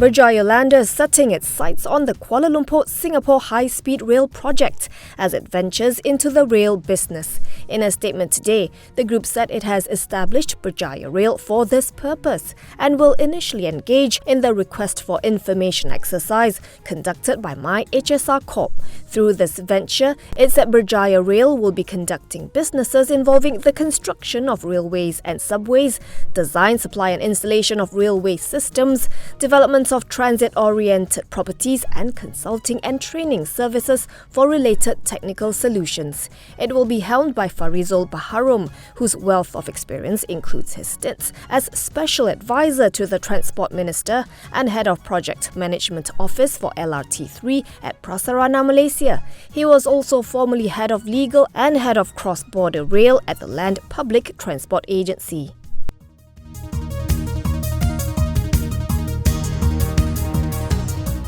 Berjaya Land is setting its sights on the Kuala Lumpur-Singapore high-speed rail project as it ventures into the rail business. In a statement today, the group said it has established Berjaya Rail for this purpose and will initially engage in the request for information exercise conducted by HSR Corp. Through this venture, it said Berjaya Rail will be conducting businesses involving the construction of railways and subways, design, supply and installation of railway systems, development of transit-oriented properties and consulting and training services for related technical solutions. It will be helmed by Farizul Baharum, whose wealth of experience includes his stints as Special Advisor to the Transport Minister and Head of Project Management Office for LRT3 at Prasarana, Malaysia. He was also formerly Head of Legal and Head of Cross-Border Rail at the Land Public Transport Agency.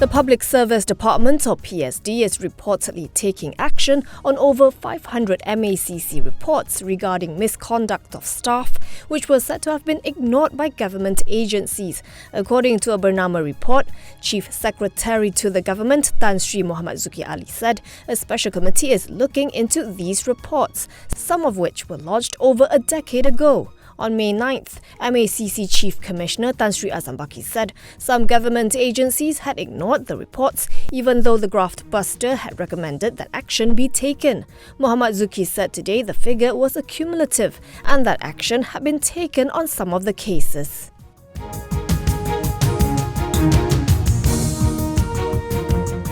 The Public Service Department, or PSD, is reportedly taking action on over 500 MACC reports regarding misconduct of staff, which were said to have been ignored by government agencies. According to a Bernama report, Chief Secretary to the government, Tan Sri Muhammad Zuki Ali, said a special committee is looking into these reports, some of which were lodged over a decade ago. On May 9th, MACC Chief Commissioner Tan Sri Azam Baki said some government agencies had ignored the reports even though the graft buster had recommended that action be taken. Muhammad Zuki said today the figure was accumulative and that action had been taken on some of the cases.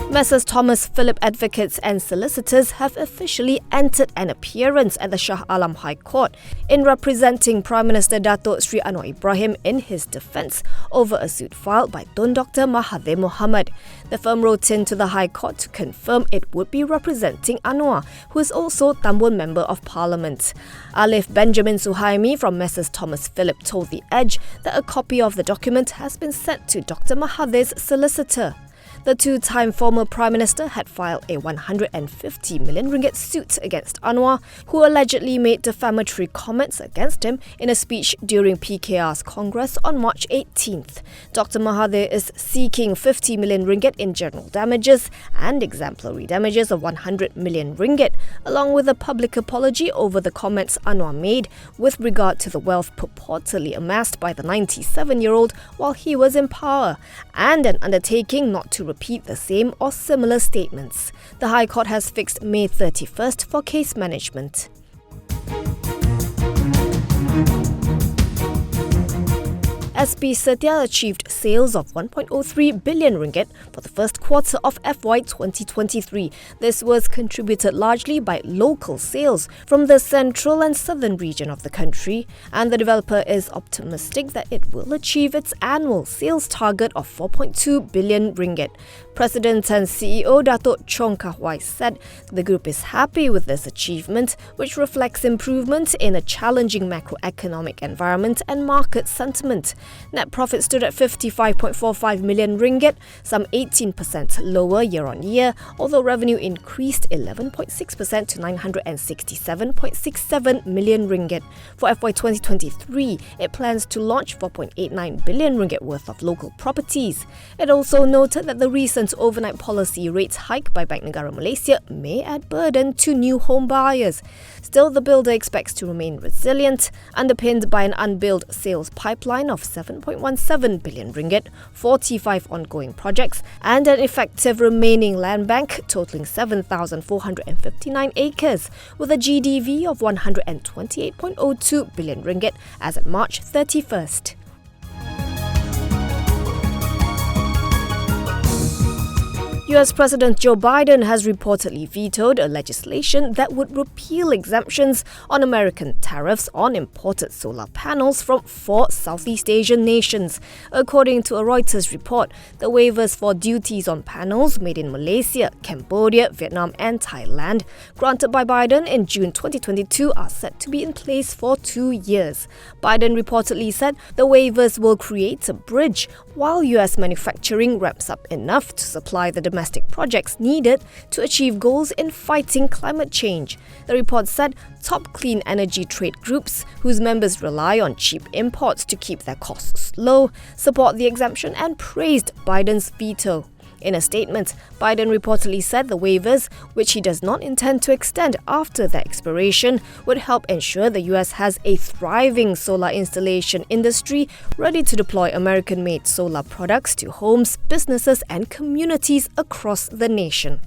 Messrs. Thomas Phillip Advocates and Solicitors have officially entered an appearance at the Shah Alam High Court in representing Prime Minister Datuk Sri Anwar Ibrahim in his defence over a suit filed by Tun Dr. Mahathir Mohamad. The firm wrote in to the High Court to confirm it would be representing Anwar, who is also Tambun Member of Parliament. Alif Benjamin Suhaimi from Messrs. Thomas Phillip told The Edge that a copy of the document has been sent to Dr. Mahathir's solicitor. The two-time former Prime Minister had filed a 150 million ringgit suit against Anwar, who allegedly made defamatory comments against him in a speech during PKR's Congress on March 18th. Dr. Mahathir is seeking 50 million ringgit in general damages and exemplary damages of 100 million ringgit, along with a public apology over the comments Anwar made with regard to the wealth purportedly amassed by the 97-year-old while he was in power, and an undertaking not to repeat the same or similar statements. The High Court has fixed May 31st for case management. P Setia achieved sales of 1.03 billion ringgit for the first quarter of FY 2023. This was contributed largely by local sales from the central and southern region of the country, and the developer is optimistic that it will achieve its annual sales target of 4.2 billion ringgit. President and CEO Datuk Chong Kah Wai said the group is happy with this achievement, which reflects improvement in a challenging macroeconomic environment and market sentiment. Net profit stood at 55.45 million ringgit, some 18% lower year-on-year, although revenue increased 11.6% to 967.67 million ringgit. For FY 2023, it plans to launch 4.89 billion ringgit worth of local properties. It also noted that the recent overnight policy rates hike by Bank Negara Malaysia may add burden to new home buyers. Still, the builder expects to remain resilient, underpinned by an unbilled sales pipeline of 7.17 billion ringgit, 45 ongoing projects, and an effective remaining land bank totaling 7,459 acres, with a GDV of 128.02 billion ringgit as at March 31st. US President Joe Biden has reportedly vetoed a legislation that would repeal exemptions on American tariffs on imported solar panels from 4 Southeast Asian nations. According to a Reuters report, the waivers for duties on panels made in Malaysia, Cambodia, Vietnam and Thailand, granted by Biden in June 2022, are set to be in place for 2 years. Biden reportedly said the waivers will create a bridge while US manufacturing ramps up enough to supply the domestic domestic projects needed to achieve goals in fighting climate change. The report said top clean energy trade groups, whose members rely on cheap imports to keep their costs low, support the exemption and praised Biden's veto. In a statement, Biden reportedly said the waivers, which he does not intend to extend after their expiration, would help ensure the US has a thriving solar installation industry ready to deploy American-made solar products to homes, businesses and communities across the nation.